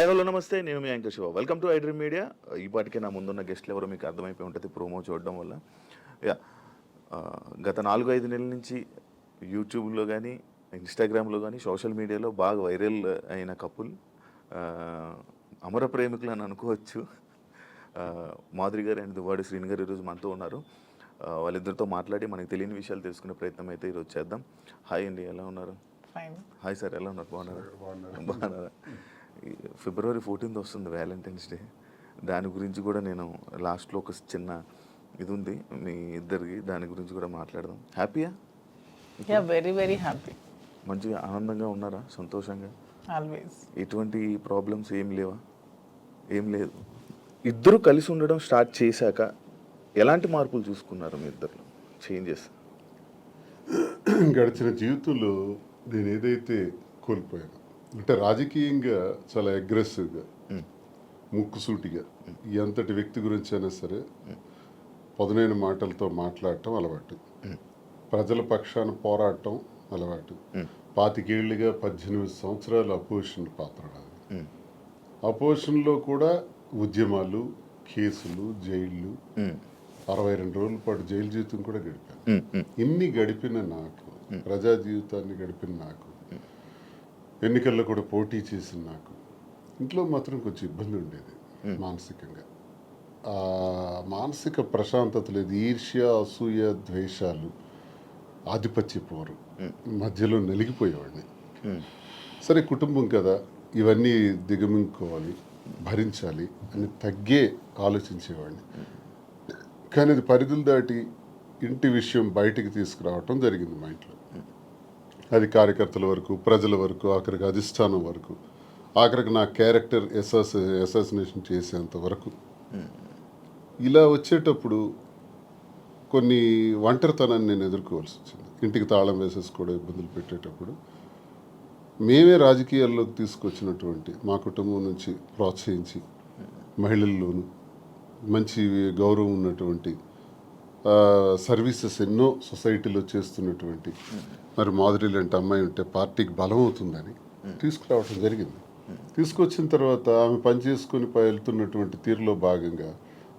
Hello నమస్తే, నేను మీ anchor Siva. Welcome to iDream media. ఈపాటికే నా ముందున్న గెస్ట్లు ఎవరో మీకు అర్థమైపోయి ఉంటుంది ప్రోమో చూడడం వల్ల. యా గత 4-5 నెలల నుంచి యూట్యూబ్లో కానీ, ఇన్స్టాగ్రామ్లో కానీ, సోషల్ మీడియాలో బాగా వైరల్ అయిన కపుల్, అమర ప్రేమికులు అని అనుకోవచ్చు. మాధురి గారు అండ్ దువ్వాడి శ్రీని గారు ఈరోజు మనతో ఉన్నారు. వాళ్ళిద్దరితో మాట్లాడి మనకు తెలియని విషయాలు తెలుసుకునే ప్రయత్నం అయితే ఈరోజు చేద్దాం. హాయ్ అండి, ఎలా ఉన్నారు? హాయ్ సార్, ఎలా ఉన్నారు? బాగున్నారా? ఫిబ్రవరి 14th వస్తుంది వ్యాలంటైన్స్ డే. దాని గురించి కూడా నేను లాస్ట్లో ఒక చిన్న ఇది ఉంది మీ ఇద్దరికి, దాని గురించి కూడా మాట్లాడదాం. హ్యాపీయా? Very very happy. మంచిగా ఆనందంగా ఉన్నారా? సంతోషంగా? ఆల్వేస్. ఎటువంటి ప్రాబ్లమ్స్ ఏం లేవా? ఏం లేదు. ఇద్దరు కలిసి ఉండడం స్టార్ట్ చేశాక ఎలాంటి మార్పులు చూసుకున్నారు మీ ఇద్దరు? చేంజెస్ గడిచిన జీవితంలో నేను ఏదైతే కోల్పోయాను అంటే రాజకీయంగా చాలా అగ్రెసివ్గా, ముక్కుసూటిగా ఎంతటి వ్యక్తి గురించి అయినా సరే పదునైన మాటలతో మాట్లాడటం అలవాటు, ప్రజల పక్షాన పోరాటం అలవాటు. 25 ఏళ్ళుగా 18 సంవత్సరాలు అపోజిషన్ పాత్ర. అపోజిషన్లో కూడా ఉద్యమాలు, కేసులు, జైళ్ళు, 62 రోజుల పాటు జైలు జీవితం కూడా గడిపాను. ఇన్ని గడిపిన నాకు, ప్రజా జీవితాన్ని గడిపిన నాకు, ఎన్నికల్లో కూడా పోటీ చేసిన నాకు, ఇంట్లో మాత్రం కొంచెం ఇబ్బంది ఉండేది మానసికంగా. మానసిక ప్రశాంతత లేదు. ఈర్ష్య, అసూయ, ద్వేషాలు, ఆధిపత్య పోరు మధ్యలో నలిగిపోయేవాడిని. సరే, కుటుంబం కదా, ఇవన్నీ దిగమింగుకోవాలి, భరించాలి అని తగ్గే ఆలోచించేవాడిని. కానీ అది పరిధులు దాటి ఇంటి విషయం బయటికి తీసుకురావటం జరిగింది మా ఇంట్లో. అది కార్యకర్తల వరకు, ప్రజల వరకు, ఆఖరికి అధిష్టానం వరకు, ఆఖరికి నా క్యారెక్టర్ అసాసినేషన్ చేసేంత వరకు. ఇలా వచ్చేటప్పుడు కొన్ని ఒంటరితనాన్ని నేను ఎదుర్కోవాల్సి వచ్చింది. ఇంటికి తాళం వేసేసుకోవడం, ఇబ్బందులు పెట్టేటప్పుడు మేమే రాజకీయాల్లోకి తీసుకొచ్చినటువంటి మా కుటుంబం నుంచి ప్రోత్సహించి, మహిళల్లోనూ మంచి గౌరవం ఉన్నటువంటి సర్వీసెస్ ఎన్నో సొసైటీలో చేస్తున్నటువంటి మరి మాధురి లాంటి అమ్మాయి ఉంటే పార్టీకి బలం అవుతుందని తీసుకురావడం జరిగింది. తీసుకొచ్చిన తర్వాత ఆమె పనిచేసుకొని వెళ్తున్నటువంటి తీరులో భాగంగా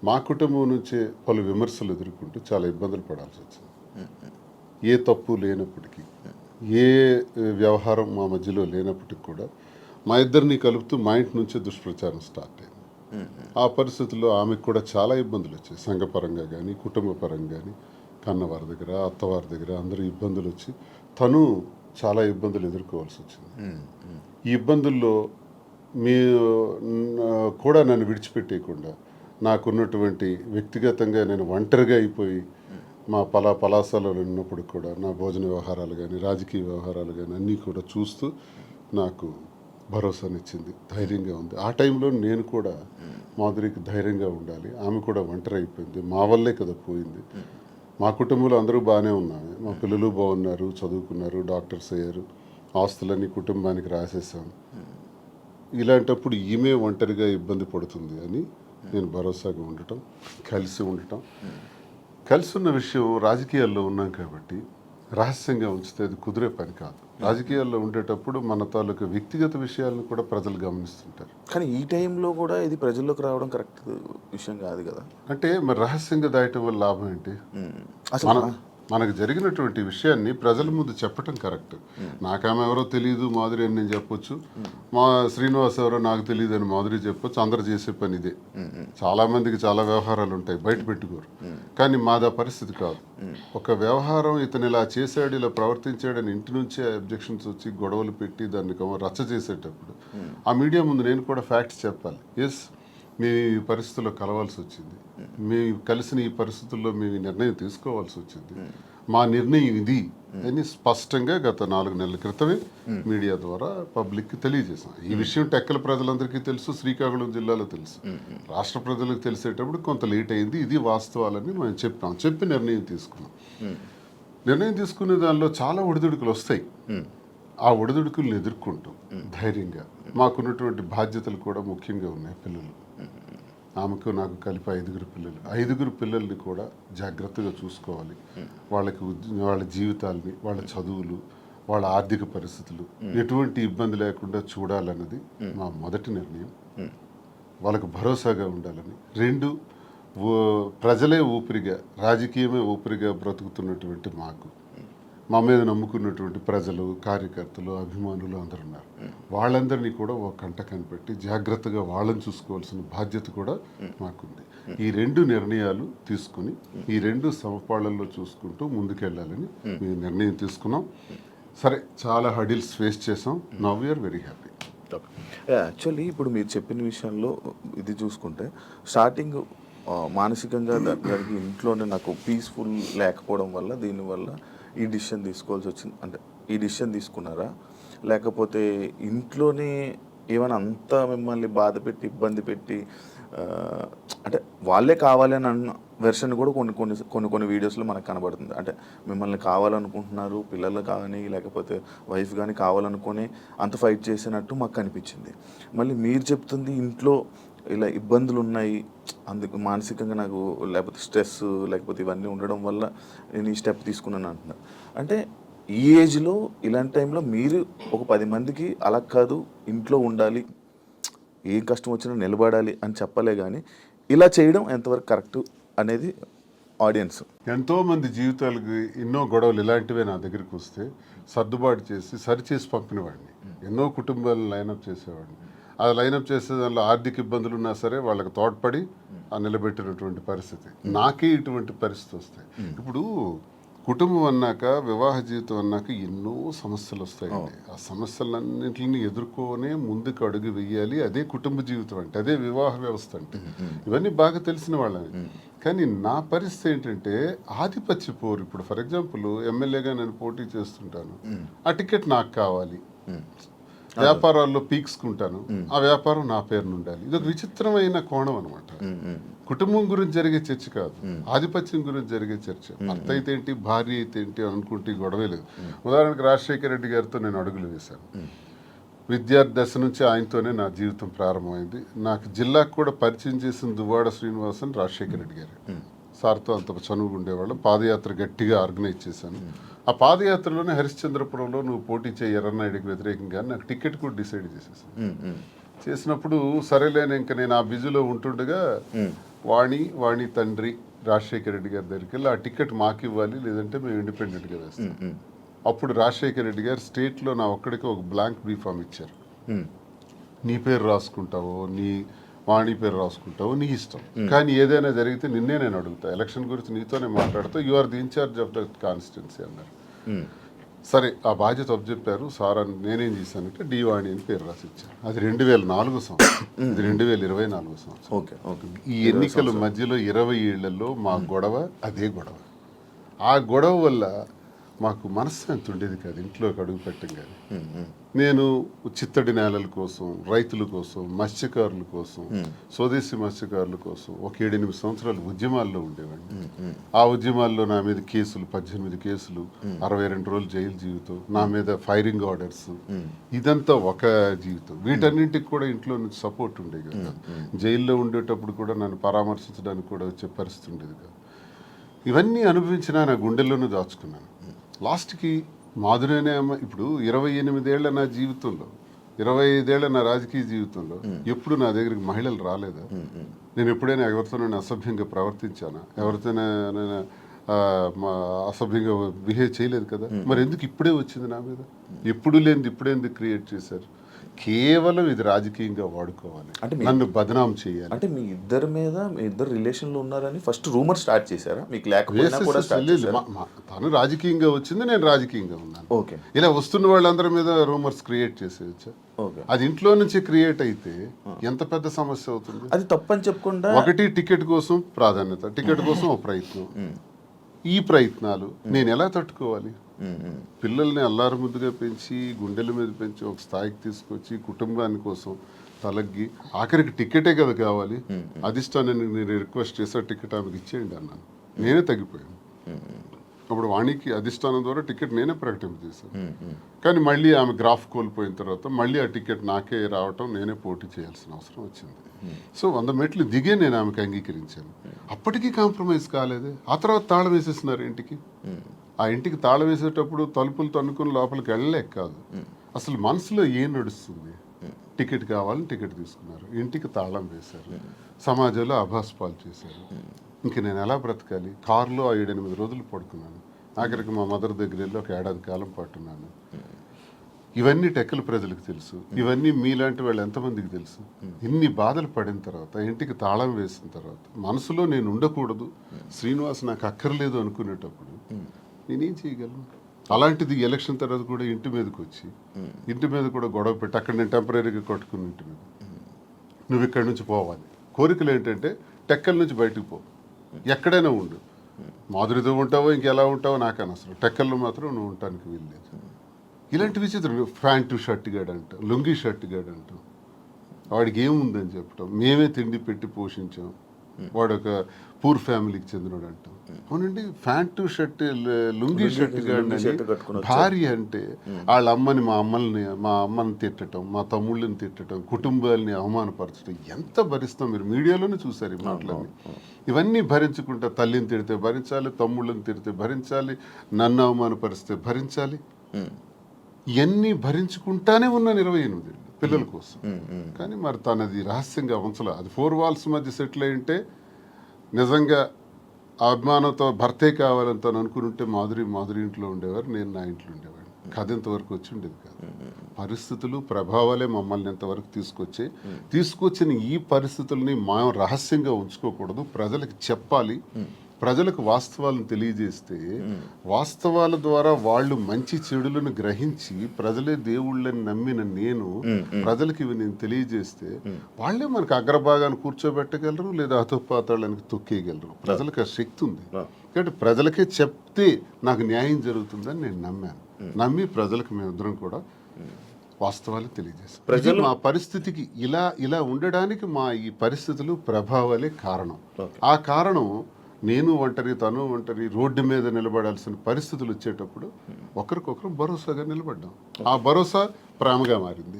మా కుటుంబం నుంచే పలు విమర్శలు ఎదుర్కొంటూ చాలా ఇబ్బందులు పడాల్సి వచ్చింది. ఏ తప్పు లేనప్పటికీ, ఏ వ్యవహారం మా మధ్యలో లేనప్పటికీ కూడా మా ఇద్దరిని కలుపుతూ మా ఇంటి నుంచే దుష్ప్రచారం స్టార్ట్ అయింది. ఆ పరిస్థితుల్లో ఆమెకు కూడా చాలా ఇబ్బందులు వచ్చాయి. సంఘపరంగా కానీ, కుటుంబ పరంగా కానీ, కన్నవారి దగ్గర, అత్తవారి దగ్గర అందరూ ఇబ్బందులు వచ్చి తను చాలా ఇబ్బందులు ఎదుర్కోవాల్సి వచ్చింది. ఈ ఇబ్బందుల్లో మీ కూడా నన్ను విడిచిపెట్టేయకుండా, నాకున్నటువంటి వ్యక్తిగతంగా నేను ఒంటరిగా అయిపోయి మా పలాసాలో ఉన్నప్పుడు కూడా నా భోజన వ్యవహారాలు కానీ, రాజకీయ వ్యవహారాలు కానీ అన్నీ కూడా చూస్తూ నాకు భరోసానిచ్చింది, ధైర్యంగా ఉంది. ఆ టైంలో నేను కూడా మాధురికి ధైర్యంగా ఉండాలి, ఆమె కూడా ఒంటరి అయిపోయింది, మా వల్లే కదా పోయింది. మా కుటుంబంలో అందరూ బాగానే ఉన్నాము, మా పిల్లలు బాగున్నారు, చదువుకున్నారు, డాక్టర్స్ అయ్యారు, ఆస్తులన్నీ కుటుంబానికి రాసేసాము. ఇలాంటప్పుడు ఈమె ఒంటరిగా ఇబ్బంది పడుతుంది అని నేను భరోసాగా ఉండటం, కలిసి ఉండటం. కలిసి ఉన్న విషయం రాజకీయాల్లో ఉన్నాం కాబట్టి రహస్యంగా ఉంచితే అది కుదిరే పని కాదు. రాజకీయాల్లో ఉండేటప్పుడు మన తాలూకు వ్యక్తిగత విషయాలను కూడా ప్రజలు గమనిస్తుంటారు. కానీ ఈ టైంలో కూడా ఇది ప్రజల్లోకి రావడం కరెక్ట్ విషయం కాదు కదా. అంటే మరి రహస్యంగా దాయటం వల్ల లాభం ఏంటి? మనకు జరిగినటువంటి విషయాన్ని ప్రజల ముందు చెప్పటం కరెక్ట్. నాకేమో ఎవరో తెలియదు మాధురి అని నేను చెప్పొచ్చు, మా శ్రీనివాస్ ఎవరో నాకు తెలియదు అని మాధురి చెప్పొచ్చు. అందరు చేసే పని ఇదే. చాలా మందికి చాలా వ్యవహారాలు ఉంటాయి, బయట పెట్టుకోరు. కానీ మాదా పరిస్థితి కాదు. ఒక వ్యవహారం ఇతను ఇలా చేశాడు, ఇలా ప్రవర్తించాడని ఇంటి నుంచే అబ్జెక్షన్స్ వచ్చి గొడవలు పెట్టి దాన్ని రచ్చ చేసేటప్పుడు ఆ మీడియా ముందు నేను కూడా ఫ్యాక్ట్స్ చెప్పాలి. ఎస్, మేము ఈ పరిస్థితుల్లో కలవాల్సి వచ్చింది, మేము కలిసిన ఈ పరిస్థితుల్లో మేము ఈ నిర్ణయం తీసుకోవాల్సి వచ్చింది, మా నిర్ణయం ఇది అని స్పష్టంగా గత 4 నెలల క్రితమే మీడియా ద్వారా పబ్లిక్కి తెలియజేసాం. ఈ విషయం టెక్కల ప్రజలందరికీ తెలుసు, శ్రీకాకుళం జిల్లాలో తెలుసు, రాష్ట్ర ప్రజలకు తెలిసేటప్పుడు కొంత లేట్ అయింది. ఇది వాస్తవాలని మేము చెప్పి నిర్ణయం తీసుకున్నాం. నిర్ణయం తీసుకునే దానిలో చాలా ఒడిదుడుకులు వస్తాయి. ఆ ఒడిదుడుకులను ఎదుర్కొంటాం ధైర్యంగా. మాకున్నటువంటి బాధ్యతలు కూడా ముఖ్యంగా ఉన్నాయి. పిల్లలు, ఆమెకు నాకు కలిపి 5 పిల్లలు. 5 పిల్లల్ని కూడా జాగ్రత్తగా చూసుకోవాలి. వాళ్ళ జీవితాలని, వాళ్ళ చదువులు, వాళ్ళ ఆర్థిక పరిస్థితులు ఎటువంటి ఇబ్బంది లేకుండా చూడాలన్నది మా మొదటి నిర్ణయం. వాళ్ళకు భరోసాగా ఉండాలని. 2, ప్రజలే ఊపిరిగా, రాజకీయమే ఊపిరిగా బ్రతుకుతున్నటువంటి మాకు, మా మీద నమ్ముకున్నటువంటి ప్రజలు, కార్యకర్తలు, అభిమానులు అందరూ ఉన్నారు. వాళ్ళందరినీ కూడా ఒక కంట కనిపెట్టి జాగ్రత్తగా వాళ్ళని చూసుకోవాల్సిన బాధ్యత కూడా మాకుంది. ఈ 2 నిర్ణయాలు తీసుకుని ఈ 2 సమపాళ్లలో చూసుకుంటూ ముందుకెళ్ళాలని మేము నిర్ణయం తీసుకున్నాం. సరే, చాలా హడిల్స్ ఫేస్ చేసాం. Now we are very happy. Actually ఇప్పుడు మీరు చెప్పిన విషయంలో ఇది చూసుకుంటే స్టార్టింగ్ మానసికంగా దానికి ఇంట్లోనే నాకు పీస్ఫుల్ లేకపోవడం వల్ల దీనివల్ల ఈ డిసిషన్ తీసుకోవాల్సి వచ్చింది. అంటే ఈ డిసిషన్ తీసుకున్నారా, లేకపోతే ఇంట్లోనే ఏమైనా అంతా మిమ్మల్ని బాధ పెట్టి ఇబ్బంది పెట్టి అంటే వాళ్ళే కావాలని అన్న వెర్షన్ కూడా కొన్ని వీడియోస్లో మనకు కనబడుతుంది. అంటే మిమ్మల్ని కావాలనుకుంటున్నారు, పిల్లలు కానీ లేకపోతే వైఫ్ కానీ కావాలనుకొని అంత ఫైట్ చేసినట్టు మాకు కనిపించింది. మళ్ళీ మీరు చెప్తుంది ఇంట్లో ఇలా ఇబ్బందులు ఉన్నాయి, అందుకు మానసికంగా నాకు లేకపోతే స్ట్రెస్ లేకపోతే ఇవన్నీ ఉండడం వల్ల నేను ఈ స్టెప్ తీసుకున్నాను అంటున్నారు. అంటే ఈ ఏజ్లో ఇలాంటి టైంలో మీరు ఒక 10 మందికి అలా కాదు ఇంట్లో ఉండాలి, ఏం కష్టం వచ్చినా నిలబడాలి అని చెప్పలే, కానీ ఇలా చేయడం ఎంతవరకు కరెక్ట్ అనేది ఆడియన్స్. ఎంతోమంది జీవితాలకు ఎన్నో గొడవలు ఇలాంటివే నా దగ్గరికి వస్తే సర్దుబాటు చేసి సరిచేసి పంపినవాడిని. ఎన్నో కుటుంబాలను లైనప్ చేసేవాడిని. ఆ లైనప్ చేసే దానిలో ఆర్థిక ఇబ్బందులు ఉన్నా సరే వాళ్ళకి తోడ్పడి నిలబెట్టినటువంటి పరిస్థితి. నాకే ఇటువంటి పరిస్థితి వస్తాయి. ఇప్పుడు కుటుంబం అన్నాక, వివాహ జీవితం అన్నాక ఎన్నో సమస్యలు వస్తాయండి. ఆ సమస్యలన్నింటిని ఎదుర్కొనే ముందుకు అడుగు వెయ్యాలి. అదే కుటుంబ జీవితం అంటే, అదే వివాహ వ్యవస్థ అంటే. ఇవన్నీ బాగా తెలిసిన వాళ్ళని. కానీ నా పరిస్థితి ఏంటంటే ఆధిపత్య పోరు. ఇప్పుడు ఫర్ ఎగ్జాంపుల్ ఎమ్మెల్యేగా నేను పోటీ చేస్తుంటాను, ఆ టికెట్ నాకు కావాలి. వ్యాపారాల్లో పీక్స్కుంటాను, ఆ వ్యాపారం నా పేరును ఉండాలి. ఇది ఒక విచిత్రమైన కోణం అనమాట. కుటుంబం గురించి జరిగే చర్చ కాదు, ఆధిపత్యం గురించి జరిగే చర్చ. భర్త అయితే ఏంటి, భార్య అయితే ఏంటి అనుకుంటే గొడవే లేదు. ఉదాహరణకు రాజశేఖర రెడ్డి గారితో నేను అడుగులు వేశాను. విద్యార్థి దశ నుంచి ఆయనతోనే నా జీవితం ప్రారంభమైంది. నాకు జిల్లాకు కూడా పరిచయం చేసిన దువ్వాడ శ్రీనివాసన్ రాజశేఖర రెడ్డి గారు. సార్తో అంత చనువుగా ఉండేవాళ్ళం. పాదయాత్ర గట్టిగా ఆర్గనైజ్ చేశాను. ఆ పాదయాత్రలోనే హరిశ్చంద్రపురంలో నువ్వు పోటీ చేయి ఎర్రన్నాయుడికి వ్యతిరేకంగా నాకు టికెట్ కూడా డిసైడ్ చేసేసాను. చేసినప్పుడు సరేలేని ఇంకా నేను ఆ బిజీలో ఉంటుండగా వాణి తండ్రి రాజశేఖర రెడ్డి గారి దగ్గరికి వెళ్ళి ఆ టికెట్ మాకు ఇవ్వాలి, లేదంటే మేము ఇండిపెండెంట్గా వేస్తాం. అప్పుడు రాజశేఖర రెడ్డి గారు స్టేట్లో నా ఒక్కడికి ఒక బ్లాంక్ బీఫామ్ ఇచ్చారు. నీ పేరు రాసుకుంటావో, నీ వాణి పేరు రాసుకుంటావో నీ ఇష్టం, కానీ ఏదైనా జరిగితే నిన్నే నేను అడుగుతా, ఎలక్షన్ గురించి నీతోనే మాట్లాడుతూ, you are the incharge of the constituency అన్నారు. సరే, ఆ బాధ్యత అప్పచెప్పారు సార్. అని నేనేం చేశానంటే డి వాణి అని పేరు రాసి ఇచ్చాను. అది 2004 సంవత్సరం, ఇది 2024 సంవత్సరం. ఈ ఎన్నికల మధ్యలో 20 ఏళ్లలో మా గొడవ అదే గొడవ. ఆ గొడవ వల్ల మాకు మనశ్శాంతి ఉండేది కాదు ఇంట్లోకి అడుగు పెట్టంగానే. నేను చిత్తడి నేలల కోసం, రైతుల కోసం, మత్స్యకారుల కోసం, స్వదేశీ మత్స్యకారుల కోసం ఒక 7-8 సంవత్సరాలు ఉద్యమాల్లో ఉండేవాడిని. ఆ ఉద్యమాల్లో నా మీద కేసులు, 18 కేసులు, 62 రోజులు జైలు జీవితం, నా మీద ఫైరింగ్ ఆర్డర్స్, ఇదంతా ఒక జీవితం. వీటన్నింటికి కూడా ఇంట్లో నుంచి సపోర్ట్ ఉండేది కదా. జైల్లో ఉండేటప్పుడు కూడా నన్ను పరామర్శించడానికి కూడా వచ్చే పరిస్థితి ఉండేది కాదు. ఇవన్నీ అనుభవించినా నా గుండెల్లోనూ దాచుకున్నాను. లాస్ట్కి మాధురేనే అమ్మ. ఇప్పుడు 28 ఏళ్ల నా జీవితంలో, 25 ఏళ్ల నా రాజకీయ జీవితంలో ఎప్పుడు నా దగ్గరికి మహిళలు రాలేదా? నేను ఎప్పుడైనా ఎవరితోనైనా అసభ్యంగా ప్రవర్తించానా? ఎవరితోనైనా అసభ్యంగా బిహేవ్ చేయలేదు కదా. మరి ఎందుకు ఇప్పుడే వచ్చింది నా మీద? ఎప్పుడు లేనిది ఇప్పుడే ఎందుకు క్రియేట్ చేశారు? కేవలం ఇది రాజకీయంగా వాడుకోవాలి, అంటే నన్ను బదనాం చేయాలి. అంటే మీ ఇద్దరు రిలేషన్లో ఉన్నారని ఫస్ట్ రూమర్ స్టార్ట్ చేశారా? మీకు లేకపోయినా కూడా తను రాజకీయంగా వచ్చింది, నేను రాజకీయంగా ఉన్నాను. ఓకే, ఇలా వస్తున్న వాళ్ళందరి మీద రూమర్స్ క్రియేట్ చేసేయచ్చా? అది ఇంట్లో నుంచి క్రియేట్ అయితే ఎంత పెద్ద సమస్య అవుతుంది. అది తప్పని చెప్పకుండా ఒకటి టికెట్ కోసం ప్రాధాన్యత, టికెట్ కోసం ఒక ప్రయత్నం. ఈ ప్రయత్నాలు నేను ఎలా తట్టుకోవాలి? పిల్లల్ని అల్లారు ముద్దుగా పెంచి, గుండెల మీద పెంచి, ఒక స్థాయికి తీసుకొచ్చి, కుటుంబాని కోసం తలగ్గి, ఆఖరికి టికెటే కదా కావాలి. అధిష్టానాన్ని నేను రిక్వెస్ట్ చేసా, టికెట్ ఆమెకి ఇచ్చేయండి అన్నాను. నేనే తగ్గిపోయాను. అప్పుడు వాణికి అధిష్టానం ద్వారా టికెట్ నేనే ప్రకటింపజేశాను. కానీ మళ్ళీ ఆమె గ్రాఫ్ కోల్పోయిన తర్వాత మళ్ళీ ఆ టికెట్ నాకే రావటం, నేనే పోటీ చేయాల్సిన అవసరం వచ్చింది. సో 100 మెట్లు దిగే నేను ఆమెకు అంగీకరించాను. అప్పటికీ కాంప్రమైజ్ కాలేదే. ఆ తర్వాత తాళం వేసేస్తున్నారు ఇంటికి. ఆ ఇంటికి తాళం వేసేటప్పుడు తలుపులు తన్నుకుని లోపలికి వెళ్ళలేక కాదు, అసలు మనసులో ఏం నడుస్తుంది. టికెట్ కావాలని టికెట్ తీసుకున్నారు, ఇంటికి తాళం వేశారు, సమాజంలో అభాస్పాలు చేశారు. ఇంక నేను ఎలా బ్రతకాలి? కారులో 7-8 రోజులు పడుకున్నాను, ఆఖరికి మా మదర్ దగ్గర వెళ్ళి ఒక ఏడాది కాలం పట్టున్నాను. ఇవన్నీ టెక్కల ప్రజలకు తెలుసు, ఇవన్నీ మీలాంటి వాళ్ళు ఎంతమందికి తెలుసు? ఇన్ని బాధలు పడిన తర్వాత, ఇంటికి తాళం వేసిన తర్వాత, మనసులో నేను ఉండకూడదు, శ్రీనివాస్ నాకు అక్కర్లేదు అనుకునేటప్పుడు నేనేం చేయగలను? అలాంటిది ఎలక్షన్ తర్వాత కూడా ఇంటి మీదకి వచ్చి ఇంటి మీద కూడా గొడవ పెట్టి అక్కడ నేను టెంపరీగా కట్టుకుని ఇంటి మీద నువ్వు ఇక్కడి నుంచి పోవాలి. కోరికలు ఏంటంటే టెక్కల నుంచి బయటకు పో, ఎక్కడైనా ఉండు, మాధురితో ఉంటావో ఇంకెలా ఉంటావో నాకు అనవసరం, టెక్కల్లో మాత్రం నువ్వు ఉండటానికి వీల్లేదు. ఇలాంటి విచిత్రం. ప్యాంటు షర్ట్ గాడు అంటాం, లుంగీ షర్ట్ గాడు అంటాం, వాడికి ఏముందని చెప్పటం, మేమే తిండి పెట్టి పోషించాం, వాడు ఒక పూర్ ఫ్యామిలీకి చెందినవాడు అంటాం. అవునండి, ప్యాంటు షర్ట్ లుంగీ షర్ట్ గాడిని భార్య అంటే వాళ్ళ అమ్మని మా అమ్మని తిట్టడం, మా తమ్ముళ్ళని తిట్టడం, కుటుంబాలని అవమానపరచడం ఎంత భరిస్తాం? మీరు మీడియాలోనే చూసారు ఈ మాటలన్నీ. ఇవన్నీ భరించుకుంటా తల్లిని తిడితే భరించాలి, తమ్ముళ్ళని తిడితే భరించాలి, నన్ను అవమానపరిస్తే భరించాలి. ఇవన్నీ భరించుకుంటానే ఉన్నాను 28 ఏళ్ళు పిల్లల కోసం. కానీ మరి తనది రహస్యంగా ఉంచలే. అది 4 walls మధ్య సెటిల్ అయింటే నిజంగా ఆ అభిమానంతో భర్తే కావాలని తను అనుకుంటే మాధురి ఇంట్లో ఉండేవారు, నేను నా ఇంట్లో ఉండేవాడిని. కథ ఇంతవరకు వచ్చి ఉండేది కాదు. పరిస్థితులు ప్రభావాలే మమ్మల్ని ఇంతవరకు తీసుకొచ్చిన ఈ పరిస్థితుల్ని మనం రహస్యంగా ఉంచుకోకూడదు, ప్రజలకు చెప్పాలి. ప్రజలకు వాస్తవాలను తెలియజేస్తే వాస్తవాల ద్వారా వాళ్ళు మంచి చెడులను గ్రహించి ప్రజలే దేవుళ్ళని నమ్మిన నేను ప్రజలకు ఇవి నేను తెలియజేస్తే వాళ్ళే మనకు అగ్రభాగాన్ని కూర్చోబెట్టగలరు, లేదా అధోపాతాళానికి తొక్కేయగలరు. ప్రజలకు ఆ శక్తి ఉంది. కాబట్టి ప్రజలకే చెప్తే నాకు న్యాయం జరుగుతుందని నేను నమ్మాను. నమ్మి ప్రజలకు మేమిద్దరం కూడా వాస్తవాలు తెలియజేస్తాం. ప్రజలు మా పరిస్థితికి ఇలా ఉండడానికి మా ఈ పరిస్థితులు ప్రభావాలే కారణం. ఆ కారణం నేను ఒంటరి, తను ఒంటరి, రోడ్డు మీద నిలబడాల్సిన పరిస్థితులు వచ్చేటప్పుడు ఒకరికొకరు భరోసాగా నిలబడ్డాం. ఆ భరోసా ప్రేమగా మారింది.